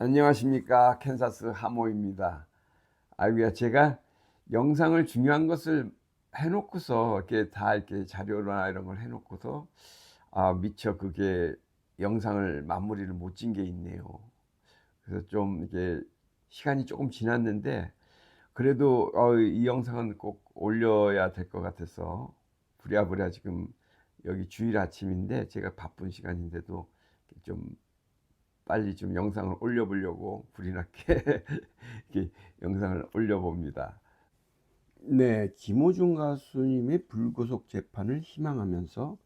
안녕하십니까. 캔사스 하모입니다. 아이고야, 제가 영상을 중요한 것을 해놓고서 이렇게 자료나 이런 걸 해놓고서 미처 그게 영상을 마무리를 못 진 게 있네요. 그래서 좀 이게 시간이 조금 지났는데 그래도 이 영상은 꼭 올려야 될 것 같아서 부랴부랴 지금 여기 주일 아침인데 제가 바쁜 시간인데도 좀 빨리 좀 영상을 올려보려고 불이 나게 이렇게 영상을 올려봅니다. 네, 김호중 가수님의 불구속 재판을 희망하면서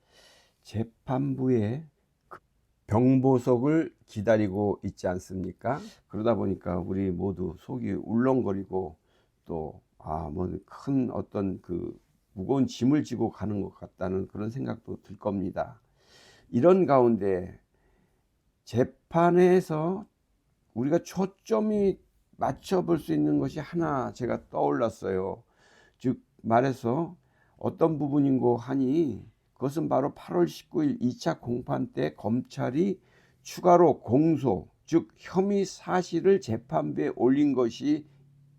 재판부의 병보석을 기다리고 있지 않습니까? 그러다 보니까 우리 모두 속이 울렁거리고 또 뭐 큰 어떤 그 무거운 짐을 지고 가는 것 같다는 그런 생각도 들 겁니다. 이런 가운데 재판에서 우리가 초점이 맞춰볼 수 있는 것이 하나 제가 떠올랐어요. 즉 말해서 어떤 부분인고 하니 그것은 바로 8월 19일 2차 공판 때 검찰이 추가로 공소, 즉 혐의 사실을 재판부에 올린 것이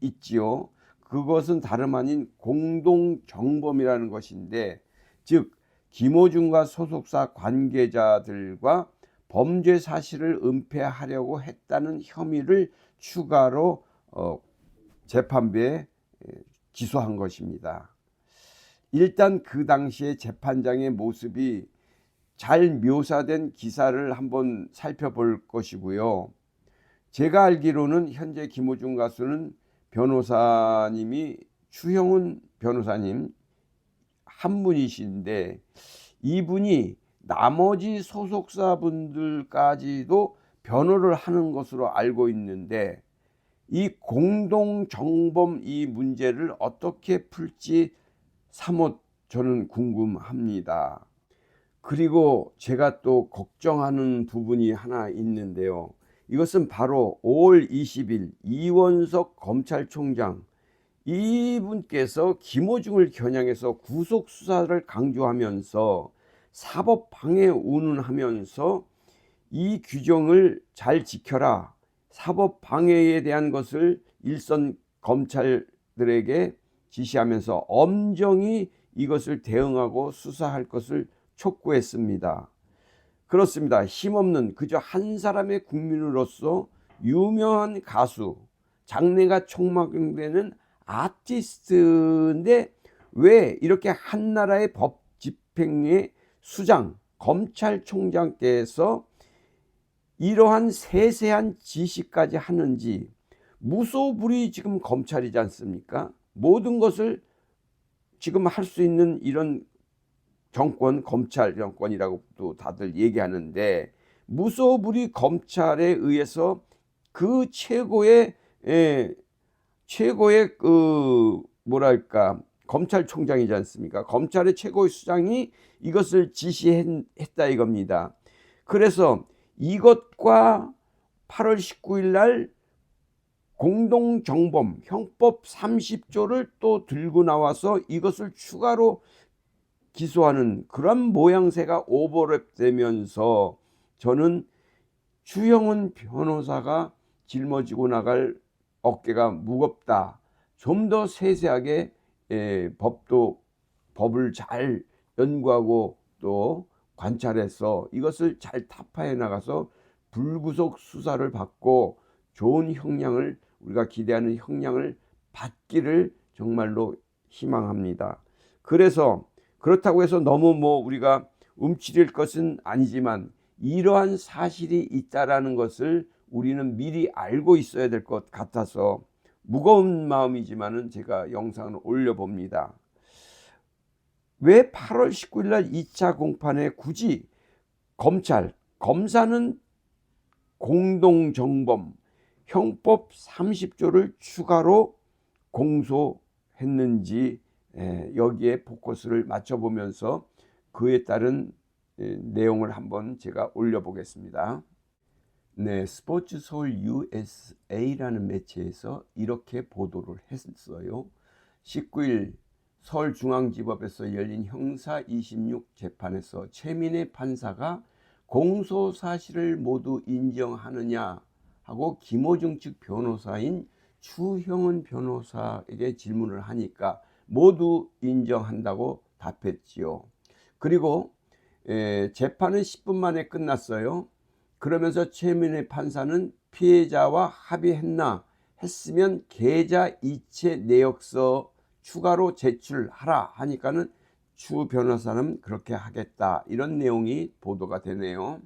있지요. 그것은 다름 아닌 공동정범이라는 것인데, 즉 김호중과 소속사 관계자들과 범죄 사실을 은폐하려고 했다는 혐의를 추가로 재판부에 기소한 것입니다. 일단 그 당시에 재판장의 모습이 잘 묘사된 기사를 한번 살펴볼 것이고요. 제가 알기로는 현재 김호중 가수는 변호사님이 추형훈 변호사님 한 분이신데, 이분이 나머지 소속사분들까지도 변호를 하는 것으로 알고 있는데, 이 공동정범 이 문제를 어떻게 풀지 사뭇 저는 궁금합니다. 그리고 제가 또 걱정하는 부분이 하나 있는데요. 이것은 바로 5월 20일 이원석 검찰총장, 이분께서 김호중을 겨냥해서 구속 수사를 강조하면서 사법 방해 운운하면서 이 규정을 잘 지켜라, 사법 방해에 대한 것을 일선 검찰들에게 지시하면서 엄정히 이것을 대응하고 수사할 것을 촉구했습니다. 그렇습니다. 힘없는 그저 한 사람의 국민으로서 유명한 가수, 장래가 촉망되는 아티스트인데 왜 이렇게 한 나라의 법 집행의 수장, 검찰총장께서 이러한 세세한 지시까지 하는지. 무소불위 지금 검찰이지 않습니까? 모든 것을 지금 할 수 있는 이런 정권, 검찰 정권이라고 또 다들 얘기하는데, 무소불위 검찰에 의해서 그 최고의 그 뭐랄까 검찰총장이지 않습니까? 검찰의 최고의 수장이 이것을 지시했다 이겁니다. 그래서 이것과 8월 19일 날 공동정범 형법 30조를 또 들고 나와서 이것을 추가로 기소하는 그런 모양새가 오버랩되면서 저는 추형훈 변호사가 짊어지고 나갈 어깨가 무겁다. 좀 더 세세하게 법을 잘 연구하고 또 관찰해서 이것을 잘 타파해 나가서 불구속 수사를 받고 좋은 형량을, 우리가 기대하는 형량을 받기를 정말로 희망합니다. 그래서 그렇다고 해서 너무 우리가 움츠릴 것은 아니지만 이러한 사실이 있다라는 것을 우리는 미리 알고 있어야 될 것 같아서 무거운 마음이지만은 제가 영상을 올려봅니다. 왜 8월 19일 날 2차 공판에 굳이 검사는 공동정범 형법 30조를 추가로 공소했는지, 여기에 포커스를 맞춰보면서 그에 따른 내용을 한번 제가 올려보겠습니다. 네, 스포츠 서울 USA라는 매체에서 이렇게 보도를 했어요. 19일 서울중앙지법에서 열린 형사 26 재판에서 최민혜 판사가 공소 사실을 모두 인정하느냐 하고 김호중 측 변호사인 추형은 변호사에게 질문을 하니까 모두 인정한다고 답했지요. 그리고 재판은 10분 만에 끝났어요. 그러면서 최민희 판사는 피해자와 합의했으면 계좌 이체 내역서 추가로 제출하라 하니까는 추 변호사는 그렇게 하겠다, 이런 내용이 보도가 되네요.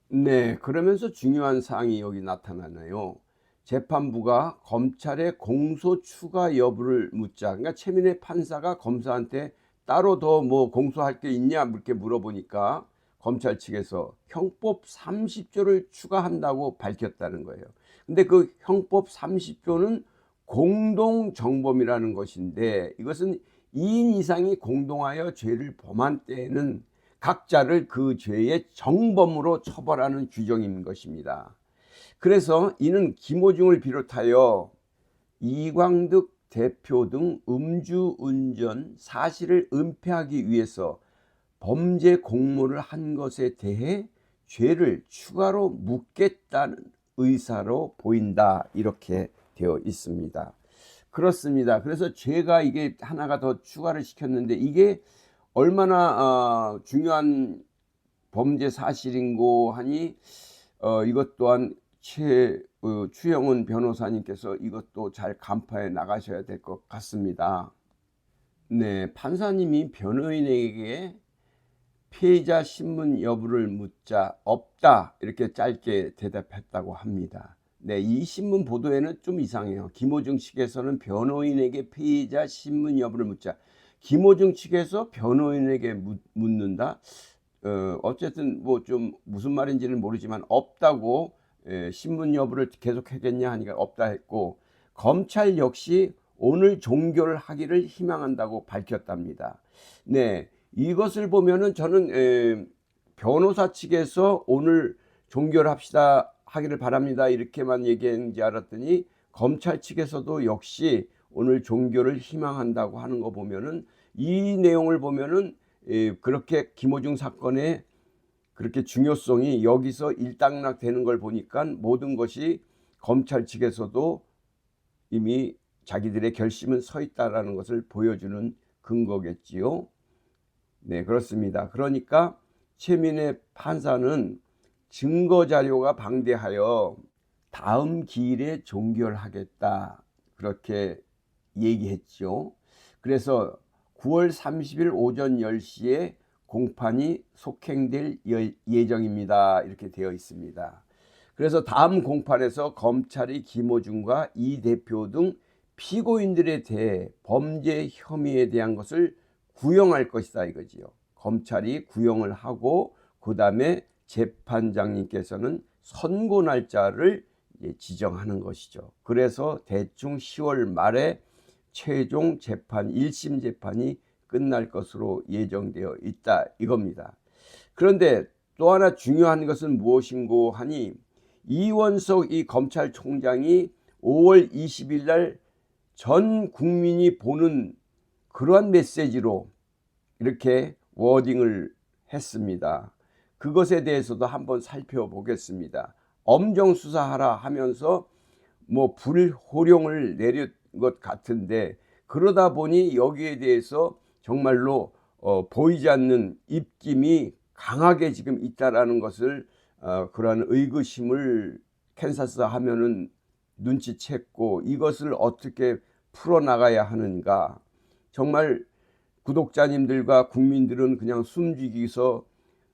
네, 그러면서 중요한 사항이 여기 나타나네요. 재판부가 검찰의 공소 추가 여부를 묻자, 그러니까 최민희 판사가 검사한테 따로 더 뭐 공소할 게 있냐 이렇게 물어보니까 검찰 측에서 형법 30조를 추가한다고 밝혔다는 거예요. 근데 그 형법 30조는 공동정범이라는 것인데, 이것은 2인 이상이 공동하여 죄를 범한 때에는 각자를 그 죄의 정범으로 처벌하는 규정인 것입니다. 그래서 이는 김호중을 비롯하여 이광득 대표 등 음주운전 사실을 은폐하기 위해서 범죄 공모를 한 것에 대해 죄를 추가로 묻겠다는 의사로 보인다, 이렇게 되어 있습니다. 그렇습니다. 그래서 죄가 이게 하나가 더 추가를 시켰는데, 이게 얼마나 중요한 범죄 사실인고 하니 이것 또한 추형은 변호사님께서 이것도 잘 간파해 나가셔야 될 것 같습니다. 네, 판사님이 변호인에게 피해자 신문 여부를 묻자 없다, 이렇게 짧게 대답했다고 합니다. 네, 이 신문 보도에는 좀 이상해요. 김호중 측에서는 변호인에게 피해자 신문 여부를 묻자, 김호중 측에서 변호인에게 묻는다. 어쨌든 뭐 좀 무슨 말인지는 모르지만 없다고, 신문 여부를 계속 하겠냐 하니까 없다 했고, 검찰 역시 오늘 종결을 하기를 희망한다고 밝혔답니다. 네, 이것을 보면은 저는 변호사 측에서 오늘 종결합시다 하기를 바랍니다 이렇게만 얘기했는지 알았더니, 검찰 측에서도 역시 오늘 종결을 희망한다고 하는 거 보면은, 이 내용을 보면은 그렇게 김호중 사건의 그렇게 중요성이 여기서 일단락 되는 걸 보니까 모든 것이 검찰 측에서도 이미 자기들의 결심은 서 있다라는 것을 보여주는 근거겠지요. 네, 그렇습니다. 그러니까 최민희 판사는 증거 자료가 방대하여 다음 기일에 종결하겠다, 그렇게 얘기했죠. 그래서 9월 30일 오전 10시에 공판이 속행될 예정입니다, 이렇게 되어 있습니다. 그래서 다음 공판에서 검찰이 김호중과 이 대표 등 피고인들에 대해 범죄 혐의에 대한 것을 구형할 것이다 이거지요. 검찰이 구형을 하고 그 다음에 재판장님께서는 선고 날짜를 지정하는 것이죠. 그래서 대충 10월 말에 최종 재판 1심 재판이 끝날 것으로 예정되어 있다 이겁니다. 그런데 또 하나 중요한 것은 무엇인고 하니, 이원석 이 검찰총장이 5월 20일 날 전 국민이 보는 그러한 메시지로 이렇게 워딩을 했습니다. 그것에 대해서도 한번 살펴보겠습니다. 엄정 수사하라 하면서 뭐 불호령을 내린 것 같은데, 그러다 보니 여기에 대해서 정말로 보이지 않는 입김이 강하게 지금 있다라는 것을 그러한 의구심을 캔사스 하면은 눈치챘고, 이것을 어떻게 풀어나가야 하는가. 정말 구독자님들과 국민들은 그냥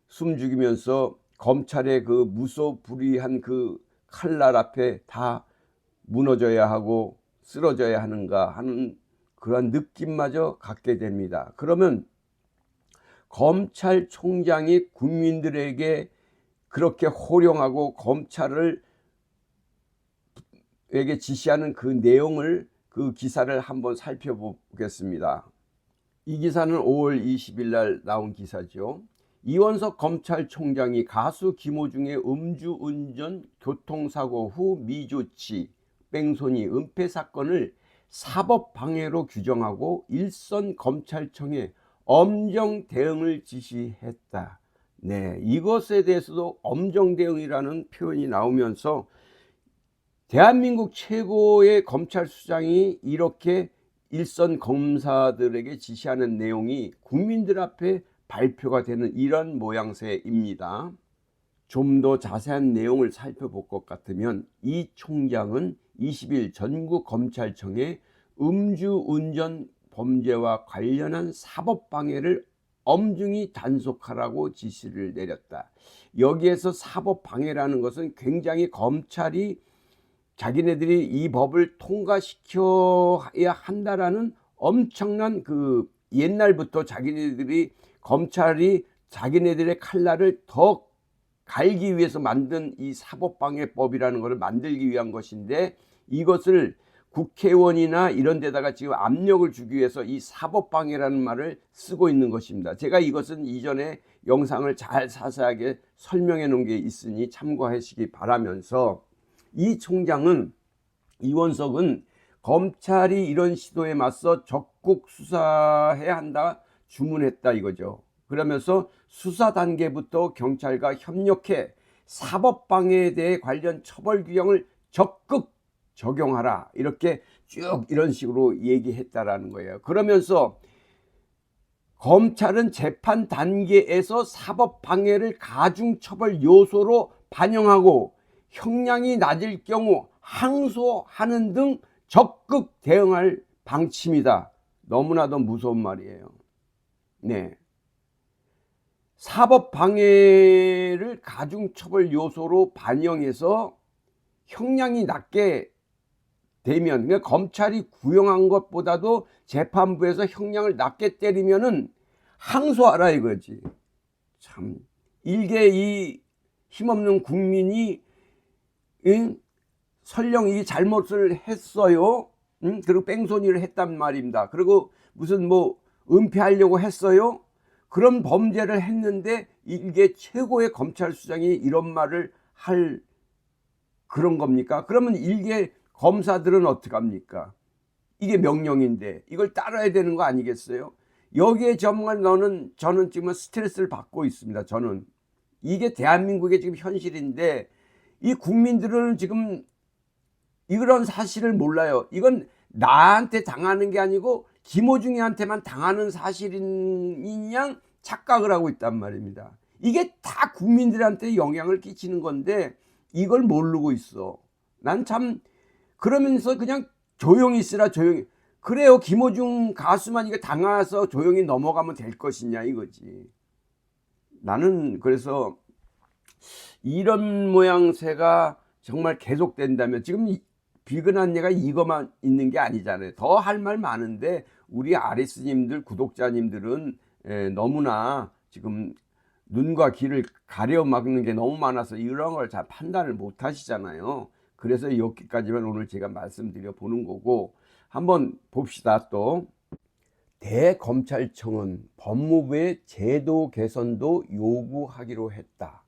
숨죽이면서 검찰의 그 무소불위한 그 칼날 앞에 다 무너져야 하고 쓰러져야 하는가 하는 그런 느낌마저 갖게 됩니다. 그러면 검찰총장이 국민들에게 그렇게 호령하고 검찰을 에게 지시하는 그 내용을, 그 기사를 한번 살펴보겠습니다. 이 기사는 5월 20일 날 나온 기사죠. 이원석 검찰총장이 가수 김호중의 음주운전 교통사고 후 미조치 뺑소니 은폐 사건을 사법방해로 규정하고 일선 검찰청에 엄정 대응을 지시했다. 네, 이것에 대해서도 엄정 대응이라는 표현이 나오면서 대한민국 최고의 검찰수장이 이렇게 일선 검사들에게 지시하는 내용이 국민들 앞에 발표가 되는 이런 모양새입니다. 좀 더 자세한 내용을 살펴볼 것 같으면 이 총장은 20일 전국검찰청에 음주운전 범죄와 관련한 사법방해를 엄중히 단속하라고 지시를 내렸다. 여기에서 사법방해라는 것은 굉장히 검찰이 자기네들이 이 법을 통과시켜야 한다라는 엄청난 그 옛날부터 자기네들이 검찰이 자기네들의 칼날을 더 갈기 위해서 만든 이 사법방해법이라는 것을 만들기 위한 것인데, 이것을 국회의원이나 이런 데다가 지금 압력을 주기 위해서 이 사법방해라는 말을 쓰고 있는 것입니다. 제가 이것은 이전에 영상을 잘 자세하게 설명해 놓은 게 있으니 참고하시기 바라면서, 이 총장은, 이원석은 검찰이 이런 시도에 맞서 적극 수사해야 한다 주문했다 이거죠. 그러면서 수사 단계부터 경찰과 협력해 사법방해에 대해 관련 처벌 규정을 적극 적용하라, 이렇게 쭉 이런 식으로 얘기했다라는 거예요. 그러면서 검찰은 재판 단계에서 사법방해를 가중처벌 요소로 반영하고 형량이 낮을 경우 항소하는 등 적극 대응할 방침이다. 너무나도 무서운 말이에요. 네. 사법방해를 가중처벌 요소로 반영해서 형량이 낮게 되면, 그러니까 검찰이 구형한 것보다도 재판부에서 형량을 낮게 때리면은 항소하라 이거지. 참, 일개 이 힘없는 국민이 설령 이 잘못을 했어요. 그리고 뺑소니를 했단 말입니다. 그리고 무슨 뭐 은폐하려고 했어요. 그런 범죄를 했는데 이게 최고의 검찰수장이 이런 말을 할 그런 겁니까? 그러면 일개 검사들은 어떡합니까? 이게 명령인데 이걸 따라야 되는 거 아니겠어요? 여기에 정말 저는 지금 스트레스를 받고 있습니다. 저는 이게 대한민국의 지금 현실인데, 이 국민들은 지금 이런 사실을 몰라요. 이건 나한테 당하는 게 아니고 김호중이한테만 당하는 사실인 양 착각을 하고 있단 말입니다. 이게 다 국민들한테 영향을 끼치는 건데 이걸 모르고 있어. 난 참, 그러면서 그냥 조용히 있으라, 조용히. 그래요, 김호중 가수만 이거 당해서 조용히 넘어가면 될 것이냐 이거지. 나는 그래서 이런 모양새가 정말 계속된다면, 지금 비근한 예가 이것만 있는 게 아니잖아요. 더 할 말 많은데 우리 아리스님들, 구독자님들은 너무나 지금 눈과 귀를 가려막는 게 너무 많아서 이런 걸 잘 판단을 못 하시잖아요. 그래서 여기까지만 오늘 제가 말씀드려 보는 거고, 한번 봅시다. 또 대검찰청은 법무부의 제도 개선도 요구하기로 했다.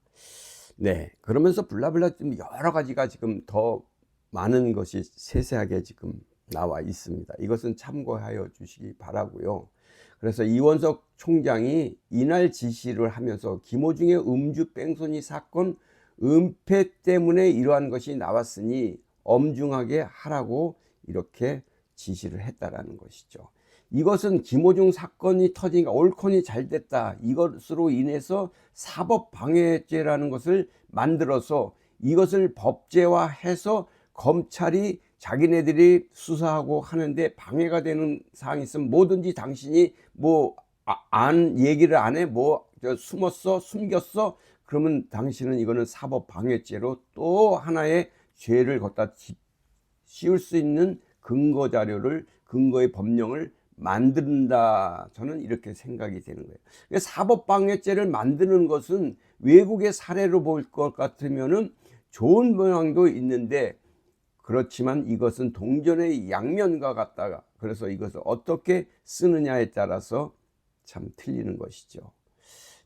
네, 그러면서 블라블라 좀 여러 가지가 지금 더 많은 것이 세세하게 지금 나와 있습니다. 이것은 참고하여 주시기 바라고요. 그래서 이원석 총장이 이날 지시를 하면서 김호중의 음주 뺑소니 사건 은폐 때문에 이러한 것이 나왔으니 엄중하게 하라고 이렇게 지시를 했다라는 것이죠. 이것은 김호중 사건이 터지니까 옳거니 잘 됐다, 이것으로 인해서 사법방해죄라는 것을 만들어서 이것을 법제화해서 검찰이 자기네들이 수사하고 하는데 방해가 되는 사항이 있으면 뭐든지 당신이 뭐 안 얘기를 안 해, 뭐 숨었어, 숨겼어, 그러면 당신은 이거는 사법방해죄로 또 하나의 죄를 갖다 씌울 수 있는 근거 자료를, 근거의 법령을 만든다. 저는 이렇게 생각이 되는 거예요. 사법방해죄를 만드는 것은 외국의 사례로 볼 것 같으면은 좋은 모양도 있는데, 그렇지만 이것은 동전의 양면과 같다가, 그래서 이것을 어떻게 쓰느냐에 따라서 참 틀리는 것이죠.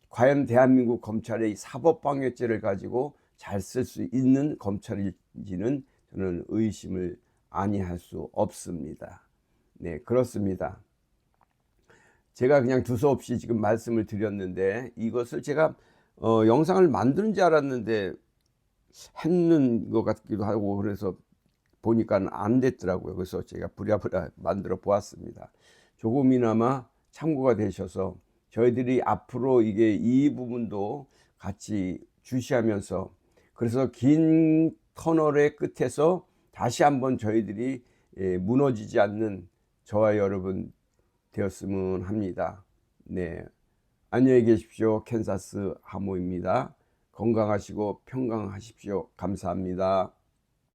과연 대한민국 검찰의 사법방해죄를 가지고 잘 쓸 수 있는 검찰인지는 저는 의심을 아니할 수 없습니다. 네, 그렇습니다. 제가 그냥 두서없이 지금 말씀을 드렸는데, 이것을 제가 영상을 만드는 줄 알았는데 했는 것 같기도 하고, 그래서 보니까 안 됐더라고요. 그래서 제가 부랴부랴 만들어 보았습니다. 조금이나마 참고가 되셔서 저희들이 앞으로 이게 이 부분도 같이 주시하면서, 그래서 긴 터널의 끝에서 다시 한번 저희들이 무너지지 않는 저와 여러분 되었으면 합니다. 네, 안녕히 계십시오. 캔사스 하모입니다. 건강하시고 평강하십시오. 감사합니다.